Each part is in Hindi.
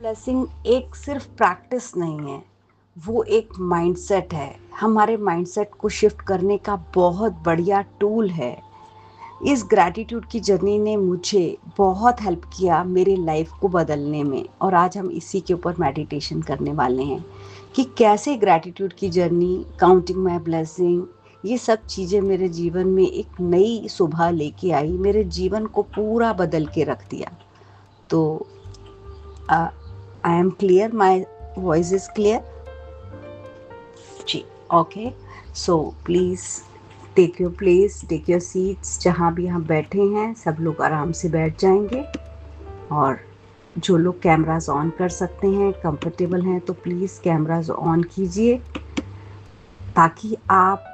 ब्लेसिंग एक सिर्फ प्रैक्टिस नहीं है, वो एक माइंडसेट है। हमारे माइंडसेट को शिफ्ट करने का बहुत बढ़िया टूल है। इस ग्रैटिट्यूड की जर्नी ने मुझे बहुत हेल्प किया मेरी लाइफ को बदलने में, और आज हम इसी के ऊपर मेडिटेशन करने वाले हैं कि कैसे ग्रैटिट्यूड की जर्नी, काउंटिंग माय ब्लेसिंग, ये सब चीज़ें मेरे जीवन में एक नई सुबह लेके आई, मेरे जीवन को पूरा बदल के रख दिया। तो I am clear, my voice is clear जी? Okay, so please take your place, take your seats. जहाँ भी हम बैठे हैं सब लोग आराम से बैठ जाएंगे, और जो लोग कैमरास ऑन कर सकते हैं, कंफर्टेबल हैं, तो प्लीज़ कैमरास ऑन कीजिए ताकि आप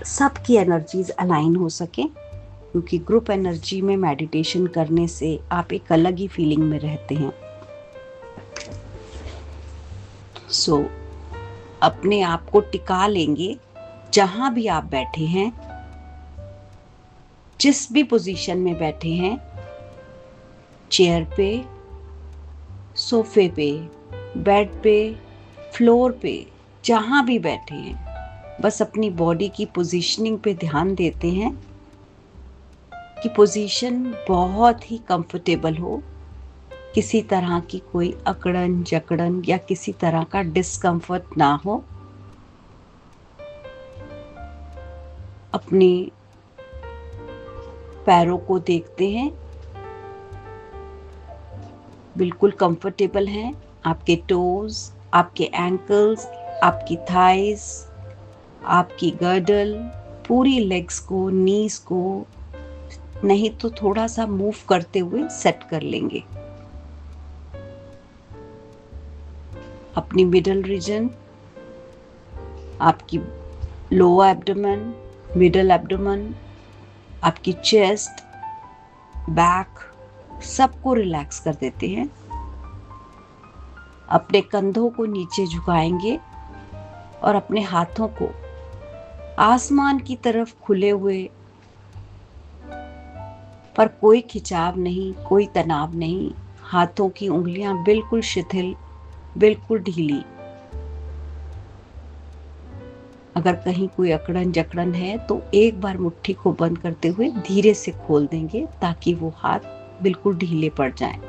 सबकी एनर्जीज अलाइन हो सकें, क्योंकि ग्रुप एनर्जी में मेडिटेशन करने से आप एक अलग ही फीलिंग में रहते हैं। सो अपने आप को टिका लेंगे जहां भी आप बैठे हैं, जिस भी पोजीशन में बैठे हैं, चेयर पे, सोफे पे, बेड पे, फ्लोर पे, जहां भी बैठे हैं, बस अपनी बॉडी की पोजीशनिंग पे ध्यान देते हैं कि पोजीशन बहुत ही कंफर्टेबल हो, किसी तरह की कोई अकड़न जकड़न या किसी तरह का डिस्कम्फर्ट ना हो। अपने पैरों को देखते हैं, बिल्कुल कंफर्टेबल हैं। आपके टोज, आपके एंकल्स, आपकी थाइस, आपकी गर्डल, पूरी लेग्स को, नीज को, नहीं तो थोड़ा सा मूव करते हुए सेट कर लेंगे। अपनी मिडल रीजन, आपकी लोअर एब्डोमेन, मिडल एब्डोमेन, आपकी चेस्ट, बैक, सबको रिलैक्स कर देते हैं। अपने कंधों को नीचे झुकाएंगे और अपने हाथों को आसमान की तरफ खुले हुए, पर कोई खिंचाव नहीं, कोई तनाव नहीं। हाथों की उंगलियां बिल्कुल शिथिल, बिल्कुल ढीली। अगर कहीं कोई अकड़न जकड़न है तो एक बार मुट्ठी को बंद करते हुए धीरे से खोल देंगे ताकि वो हाथ बिल्कुल ढीले पड़ जाएं।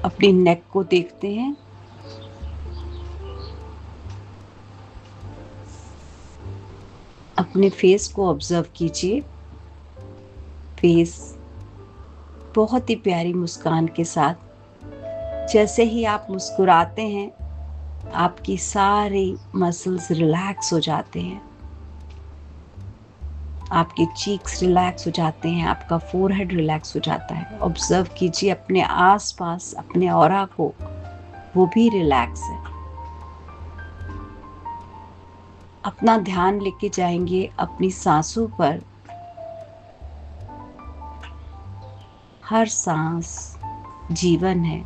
अपनी नेक को देखते हैं, अपने फेस को ऑब्जर्व कीजिए। फेस बहुत ही प्यारी मुस्कान के साथ, जैसे ही आप मुस्कुराते हैं आपकी सारी मसल्स रिलैक्स हो जाते हैं, आपके चीक्स रिलैक्स हो जाते हैं, आपका फोरहेड रिलैक्स हो जाता है। ऑब्जर्व कीजिए अपने आसपास, अपने ऑरा को, वो भी रिलैक्स है। अपना ध्यान लेके जाएंगे अपनी सांसों पर। हर सांस जीवन है,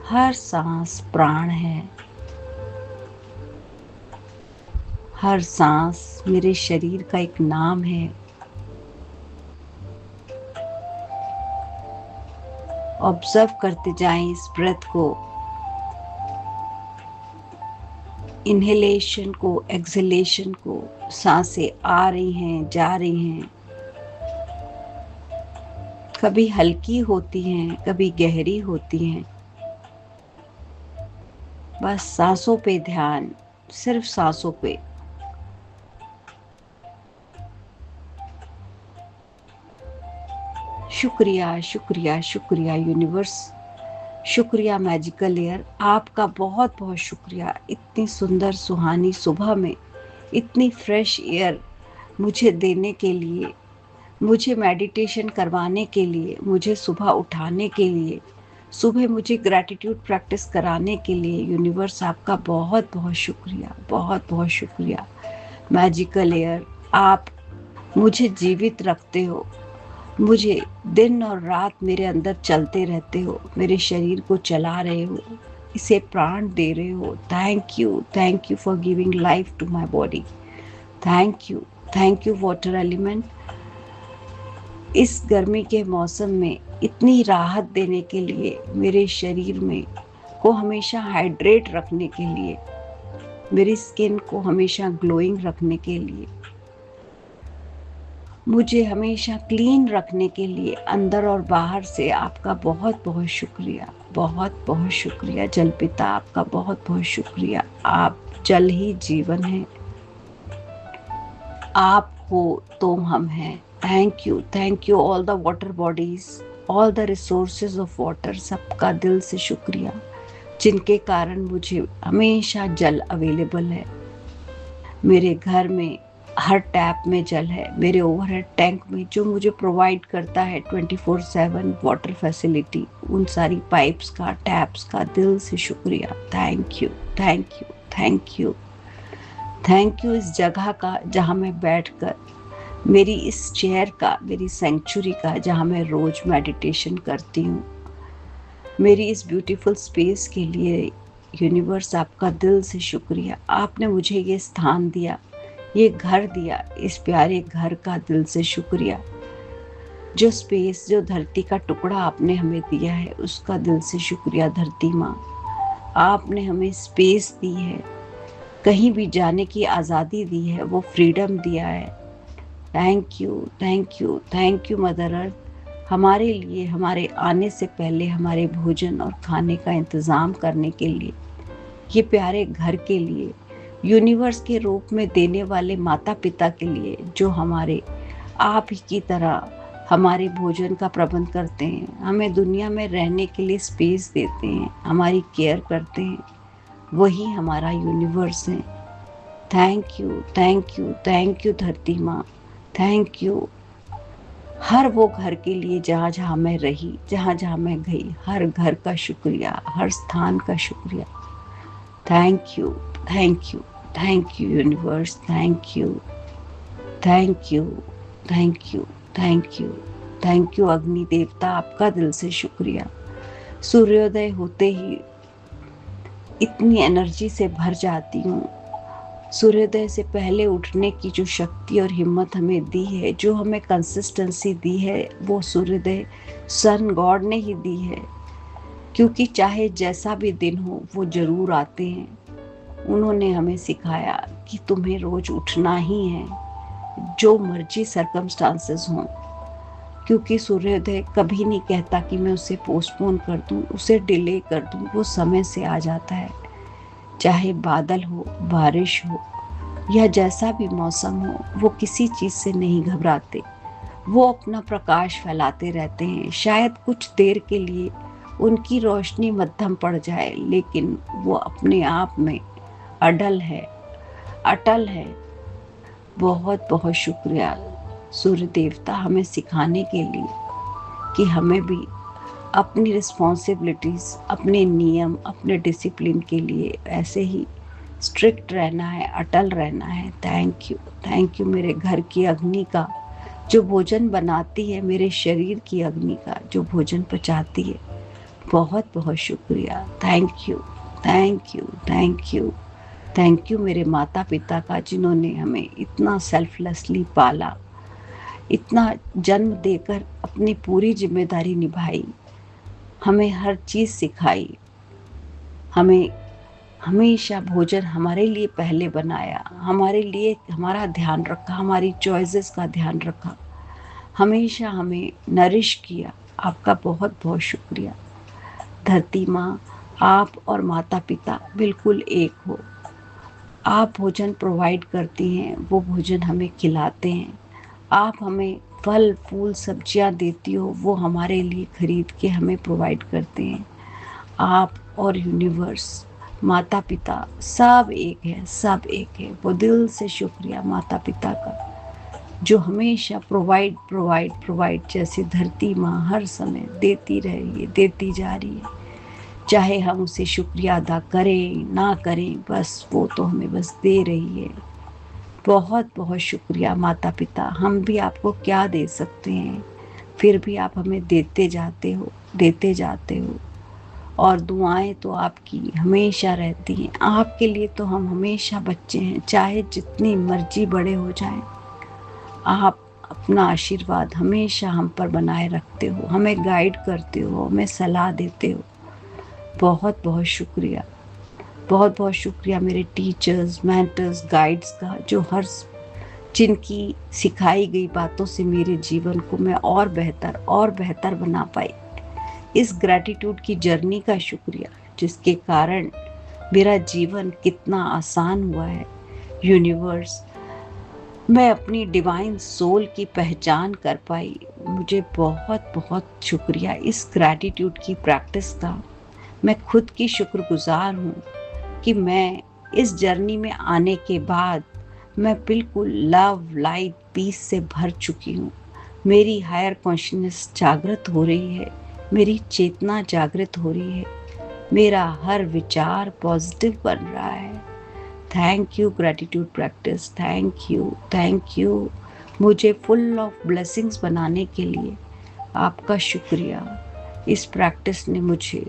हर सांस प्राण है, हर सांस मेरे शरीर का एक नाम है। ऑब्जर्व करते जाएं इस ब्रेथ को, इनहेलेशन को, एक्सहेलेशन को। सांसें आ रही हैं, जा रही हैं, कभी हल्की होती हैं, कभी गहरी होती हैं। बस सांसों पे ध्यान, सिर्फ सांसों पे। शुक्रिया, शुक्रिया, शुक्रिया यूनिवर्स, शुक्रिया मैजिकल एयर, आपका बहुत बहुत शुक्रिया। इतनी सुंदर सुहानी सुबह में इतनी फ्रेश एयर मुझे देने के लिए, मुझे मेडिटेशन करवाने के लिए, मुझे सुबह उठाने के लिए, सुबह मुझे ग्रैटिट्यूड प्रैक्टिस कराने के लिए यूनिवर्स आपका बहुत बहुत शुक्रिया, बहुत बहुत शुक्रिया। मैजिकल एयर, आप मुझे जीवित रखते हो, मुझे दिन और रात मेरे अंदर चलते रहते हो, मेरे शरीर को चला रहे हो, इसे प्राण दे रहे हो। Thank you for giving life to my body. Thank you water element. इस गर्मी के मौसम में इतनी राहत देने के लिए, मेरे शरीर में को हमेशा हाइड्रेट रखने के लिए, मेरी स्किन को हमेशा ग्लोइंग रखने के लिए, मुझे हमेशा क्लीन रखने के लिए अंदर और बाहर से आपका बहुत बहुत शुक्रिया, बहुत बहुत शुक्रिया। जल पिता, आपका बहुत बहुत शुक्रिया। आप जल ही जीवन है, आप हो तो हम हैं। Thank you all the water bodies, all the resources of water, सबका दिल से शुक्रिया, जिनके कारण मुझे हमेशा जल अवेलेबल है। मेरे घर में हर टैप में जल है, मेरे ओवरहेड टैंक में जो मुझे प्रोवाइड करता है 24/7 वाटर फैसिलिटी, उन सारी पाइप्स का, टैप्स का दिल से शुक्रिया। Thank you, thank you, thank you, thank you इस जगह का जहाँ मैं बैठकर, मेरी इस चेयर का, मेरी सेंचुरी का जहाँ मैं रोज मेडिटेशन करती हूँ, मेरी इस ब्यूटीफुल स्पेस के लिए यूनिवर्स आपका दिल से शुक्रिया। आपने मुझे ये स्थान दिया, ये घर दिया, इस प्यारे घर का दिल से शुक्रिया। जो स्पेस, जो धरती का टुकड़ा आपने हमें दिया है, उसका दिल से शुक्रिया। धरती माँ, आपने हमें स्पेस दी है, कहीं भी जाने की आज़ादी दी है, वो फ्रीडम दिया है। Thank you, thank you, thank you mother earth, हमारे लिए, हमारे आने से पहले हमारे भोजन और खाने का इंतज़ाम करने के लिए, ये प्यारे घर के लिए, यूनिवर्स के रूप में देने वाले माता पिता के लिए, जो हमारे आप ही की तरह हमारे भोजन का प्रबंध करते हैं, हमें दुनिया में रहने के लिए स्पेस देते हैं, हमारी केयर करते हैं, वही हमारा यूनिवर्स है। Thank you, thank you, thank you धरती माँ, थैंक यू हर वो घर के लिए जहाँ जहाँ मैं रही, जहाँ जहाँ मैं गई, हर घर का शुक्रिया, हर स्थान का शुक्रिया। Thank you, thank you, thank you universe, thank you, thank you, thank you, thank you, thank you अग्नि देवता, आपका दिल से शुक्रिया। सूर्योदय होते ही इतनी एनर्जी से भर जाती हूँ। सूर्योदय से पहले उठने की जो शक्ति और हिम्मत हमें दी है, जो हमें कंसिस्टेंसी दी है, वो सूर्योदय सन गॉड ने ही दी है, क्योंकि चाहे जैसा भी दिन हो वो जरूर आते हैं। उन्होंने हमें सिखाया कि तुम्हें रोज उठना ही है, जो मर्जी सर्कमस्टांसेस हों, क्योंकि सूर्योदय कभी नहीं कहता कि मैं उसे पोस्टपोन कर दूं, उसे डिले कर दूं, वो समय से आ जाता है। चाहे बादल हो, बारिश हो या जैसा भी मौसम हो, वो किसी चीज़ से नहीं घबराते, वो अपना प्रकाश फैलाते रहते हैं। शायद कुछ देर के लिए उनकी रोशनी मध्यम पड़ जाए, लेकिन वो अपने आप में अटल है। बहुत बहुत शुक्रिया सूर्य देवता, हमें सिखाने के लिए कि हमें भी अपनी रिस्पॉन्सिबिलिटीज़, अपने नियम, अपने डिसिप्लिन के लिए ऐसे ही स्ट्रिक्ट रहना है, अटल रहना है। थैंक यू मेरे घर की अग्नि का, जो भोजन बनाती है, मेरे शरीर की अग्नि का, जो भोजन पचाती है। बहुत बहुत शुक्रिया। Thank you, thank you, thank you, thank you मेरे माता पिता का, जिन्होंने हमें इतना सेल्फलेसली पाला, इतना जन्म देकर अपनी पूरी जिम्मेदारी निभाई, हमें हर चीज़ सिखाई, हमें हमेशा भोजन हमारे लिए पहले बनाया, हमारे लिए हमारा ध्यान रखा, हमारी चॉइसेस का ध्यान रखा, हमेशा हमें नरिश किया। आपका बहुत बहुत शुक्रिया। धरती माँ, आप और माता पिता बिल्कुल एक हो। आप भोजन प्रोवाइड करती हैं, वो भोजन हमें खिलाते हैं। आप हमें फल फूल सब्जियां देती हो, वो हमारे लिए खरीद के हमें प्रोवाइड करते हैं। आप और यूनिवर्स, माता पिता, सब एक है, सब एक है। वो दिल से शुक्रिया माता पिता का, जो हमेशा प्रोवाइड जैसे धरती माँ हर समय देती रही है, देती जा रही है। चाहे हम उसे शुक्रिया अदा करें ना करें, बस वो तो हमें बस दे रही है। बहुत बहुत शुक्रिया माता पिता। हम भी आपको क्या दे सकते हैं, फिर भी आप हमें देते जाते हो। और दुआएं तो आपकी हमेशा रहती हैं। आपके लिए तो हम हमेशा बच्चे हैं, चाहे जितनी मर्जी बड़े हो जाएं। आप अपना आशीर्वाद हमेशा हम पर बनाए रखते हो, हमें गाइड करते हो, हमें सलाह देते हो। बहुत बहुत शुक्रिया, बहुत बहुत शुक्रिया मेरे टीचर्स, मेंटर्स, गाइड्स का, जो जिनकी सिखाई गई बातों से मेरे जीवन को मैं और बेहतर बना पाई। इस ग्रैटिट्यूड की जर्नी का शुक्रिया, जिसके कारण मेरा जीवन कितना आसान हुआ है। यूनिवर्स, मैं अपनी डिवाइन सोल की पहचान कर पाई। मुझे बहुत बहुत शुक्रिया इस ग्रैटिट्यूड की प्रैक्टिस का। मैं खुद की शुक्रगुजार हूँ कि मैं इस जर्नी में आने के बाद मैं बिल्कुल लव, लाइट, पीस से भर चुकी हूँ। मेरी हायर कॉन्शियसनेस जागृत हो रही है, मेरी चेतना जागृत हो रही है, मेरा हर विचार पॉजिटिव बन रहा है। Thank you gratitude practice, thank you मुझे फुल ऑफ ब्लेसिंग्स बनाने के लिए आपका शुक्रिया। इस प्रैक्टिस ने मुझे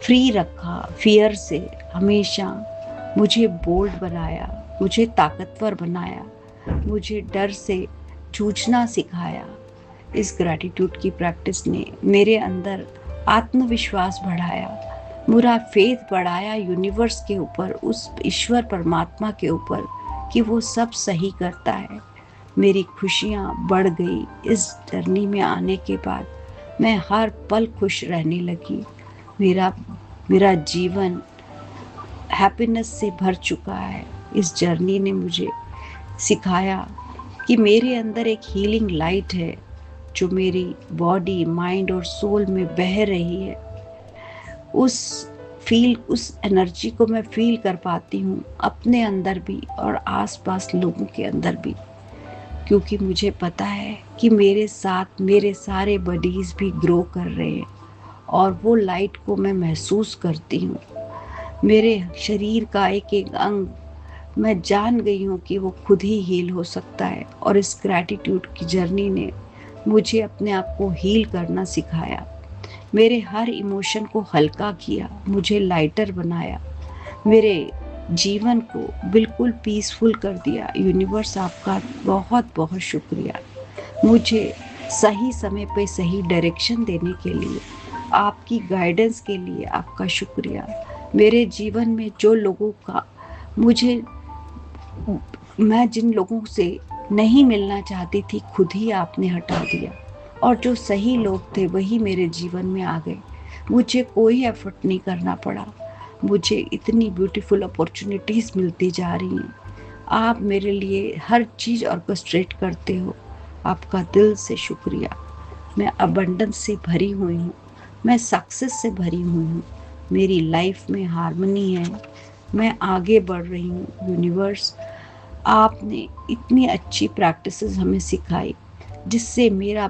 फ्री रखा फियर से, हमेशा मुझे बोल्ड बनाया, मुझे ताकतवर बनाया, मुझे डर से जूझना सिखाया। इस ग्रैटिट्यूड की प्रैक्टिस ने मेरे अंदर आत्मविश्वास बढ़ाया, मेरा फेथ बढ़ाया यूनिवर्स के ऊपर, उस ईश्वर परमात्मा के ऊपर कि वो सब सही करता है। मेरी खुशियाँ बढ़ गई। इस जर्नी में आने के बाद मैं हर पल खुश रहने लगी। मेरा जीवन हैप्पीनेस से भर चुका है। इस जर्नी ने मुझे सिखाया कि मेरे अंदर एक हीलिंग लाइट है जो मेरी बॉडी, माइंड और सोल में बह रही है। उस एनर्जी को मैं फील कर पाती हूँ अपने अंदर भी और आसपास लोगों के अंदर भी, क्योंकि मुझे पता है कि मेरे साथ मेरे सारे बडीज भी ग्रो कर रहे हैं और वो लाइट को मैं महसूस करती हूँ। मेरे शरीर का एक एक अंग, मैं जान गई हूँ कि वो खुद ही हील हो सकता है। और इस ग्रैटिट्यूड की जर्नी ने मुझे अपने आप को हील करना सिखाया, मेरे हर इमोशन को हल्का किया, मुझे लाइटर बनाया, मेरे जीवन को बिल्कुल पीसफुल कर दिया। यूनिवर्स, आपका बहुत बहुत शुक्रिया मुझे सही समय पे सही डायरेक्शन देने के लिए, आपकी गाइडेंस के लिए आपका शुक्रिया। मेरे जीवन में जो लोगों का मैं जिन लोगों से नहीं मिलना चाहती थी, खुद ही आपने हटा दिया, और जो सही लोग थे वही मेरे जीवन में आ गए। मुझे कोई एफर्ट नहीं करना पड़ा, मुझे इतनी ब्यूटीफुल अपॉर्चुनिटीज़ मिलती जा रही हैं। आप मेरे लिए हर चीज़ ऑर्केस्ट्रेट करते हो, आपका दिल से शुक्रिया। मैं अबंडेंस से भरी हुई हूँ, मैं सक्सेस से भरी हुई हूँ, मेरी लाइफ में हार्मनी है, मैं आगे बढ़ रही हूँ। यूनिवर्स, आपने इतनी अच्छी प्रैक्टिसेस हमें सिखाई जिससे मेरा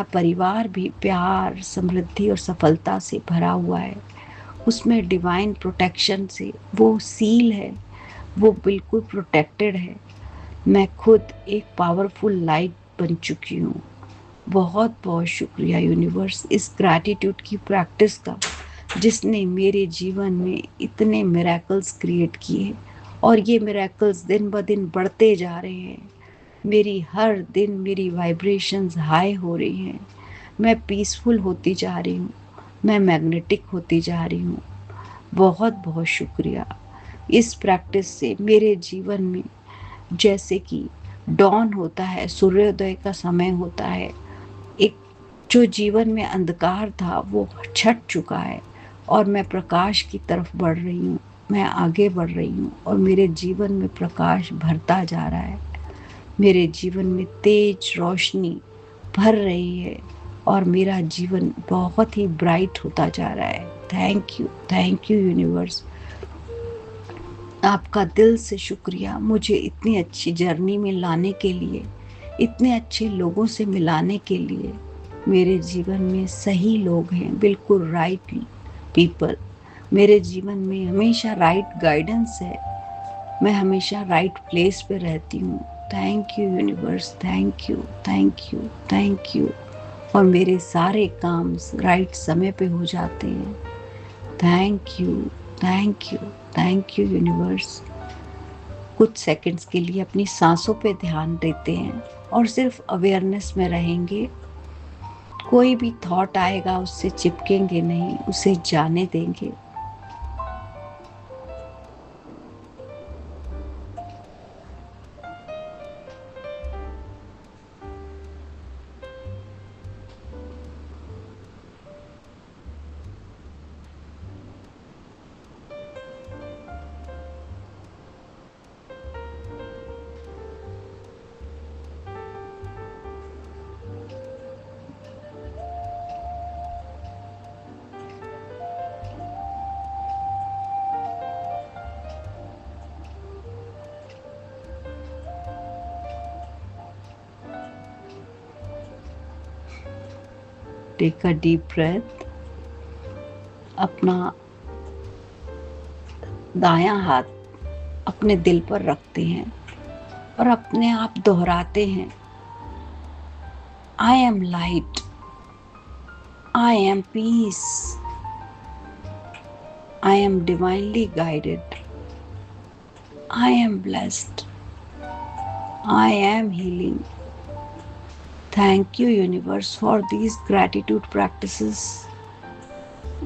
परिवार भी प्यार, समृद्धि और सफलता से भरा हुआ है। उसमें डिवाइन प्रोटेक्शन से वो सील है, वो बिल्कुल प्रोटेक्टेड है। मैं खुद एक पावरफुल लाइट बन चुकी हूँ। बहुत बहुत शुक्रिया यूनिवर्स इस ग्रैटिट्यूड की प्रैक्टिस का, जिसने मेरे जीवन में इतने मिरेकल्स क्रिएट किए, और ये मिरेकल्स दिन ब दिन बढ़ते जा रहे हैं। हर दिन मेरी वाइब्रेशंस हाई हो रही हैं, मैं पीसफुल होती जा रही हूँ, मैं मैग्नेटिक होती जा रही हूँ। बहुत बहुत शुक्रिया। इस प्रैक्टिस से मेरे जीवन में जैसे कि डॉन होता है, सूर्योदय का समय होता है, एक जो जीवन में अंधकार था वो छट चुका है और मैं प्रकाश की तरफ बढ़ रही हूँ, मैं आगे बढ़ रही हूँ और मेरे जीवन में प्रकाश भरता जा रहा है। मेरे जीवन में तेज रोशनी भर रही है और मेरा जीवन बहुत ही ब्राइट होता जा रहा है। थैंक यू यूनिवर्स, आपका दिल से शुक्रिया मुझे इतनी अच्छी जर्नी में लाने के लिए, इतने अच्छे लोगों से मिलाने के लिए। मेरे जीवन में सही लोग हैं, बिल्कुल राइट पीपल। मेरे जीवन में हमेशा राइट गाइडेंस है, मैं हमेशा राइट प्लेस पे रहती हूँ। Thank you universe, thank you. और मेरे सारे काम राइट समय पे हो जाते हैं। Thank you universe. कुछ सेकंड्स के लिए अपनी सांसों पे ध्यान देते हैं। और सिर्फ अवेयरनेस में रहेंगे। कोई भी थॉट आएगा उससे चिपकेंगे नहीं, उसे जाने देंगे। Take a deep breath. अपना दायां हाथ अपने दिल पर रखते हैं और अपने आप दोहराते हैं, I am light, I am peace, I am divinely guided, I am blessed, I am healing. Thank you universe for these gratitude practices.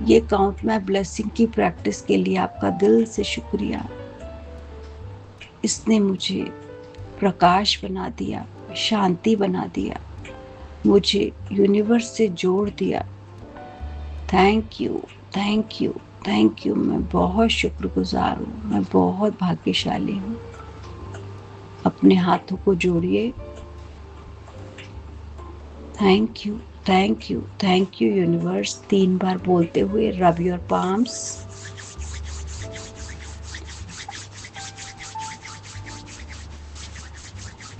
ये काउंट माई ब्लेसिंग की प्रैक्टिस के लिए आपका दिल से शुक्रिया। इसने मुझे प्रकाश बना दिया, शांति बना दिया, मुझे यूनिवर्स से जोड़ दिया। Thank you, thank you, thank you. मैं बहुत शुक्रगुजार हूँ, मैं बहुत भाग्यशाली हूँ। अपने हाथों को जोड़िए। Thank you, thank you, thank you universe 3 बार बोलते हुए रब योर पाम्स।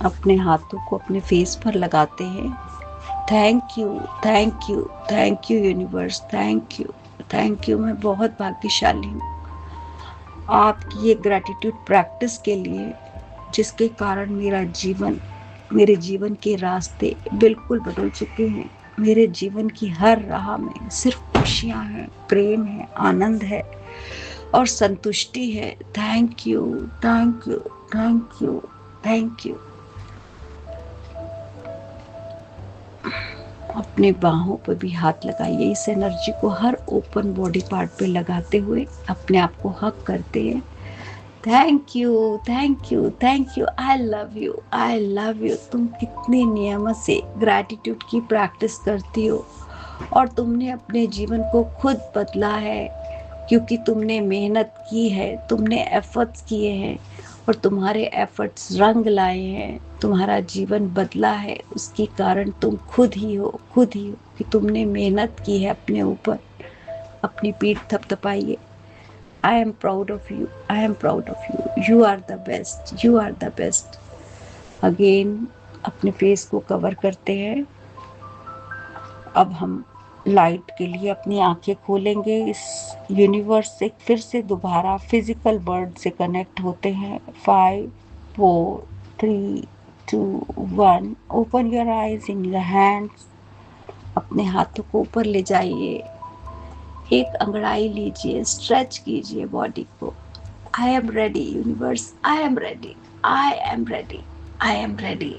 अपने हाथों को अपने फेस पर लगाते हैं। Thank you, thank you, thank you universe, thank you, thank you. मैं बहुत भाग्यशाली हूँ आपकी ये ग्रैटिट्यूड प्रैक्टिस के लिए, जिसके कारण मेरे जीवन के रास्ते बिल्कुल बदल चुके हैं। मेरे जीवन की हर राह में सिर्फ खुशियाँ हैं, प्रेम है, आनंद है और संतुष्टि है। Thank you, thank you, thank you, thank you. अपने बाहों पर भी हाथ लगाइए। इस एनर्जी को हर ओपन बॉडी पार्ट पे लगाते हुए अपने आप को हक करते हैं। Thank you, thank you, thank you, I love you, I love you. तुम कितने नियम से ग्रैटिट्यूड की प्रैक्टिस करती हो और तुमने अपने जीवन को खुद बदला है, क्योंकि तुमने मेहनत की है, तुमने एफर्ट्स किए हैं और तुम्हारे एफर्ट्स रंग लाए हैं, तुम्हारा जीवन बदला है। उसके कारण तुम खुद ही हो कि तुमने मेहनत की है अपने ऊपर। अपनी पीठ थपथपाइए। I am proud of you, I am proud of you, you are the best, you are the best। Again अपने फेस को कवर करते हैं। अब हम लाइट के लिए अपनी आंखें खोलेंगे। इस यूनिवर्स से फिर से दोबारा फिजिकल वर्ल्ड से कनेक्ट होते हैं। 5 4 3 2 1। Open your eyes in your hands. अपने हाथों को ऊपर ले जाइए। एक अंगड़ाई लीजिए, स्ट्रेच कीजिए बॉडी को। I am ready universe, I am ready, I am ready, I am ready.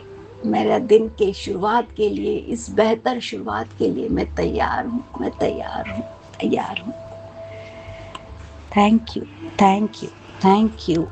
मेरा दिन के शुरुआत के लिए, इस बेहतर शुरुआत के लिए मैं तैयार हूँ, मैं तैयार हूँ। Thank you, thank you, thank you,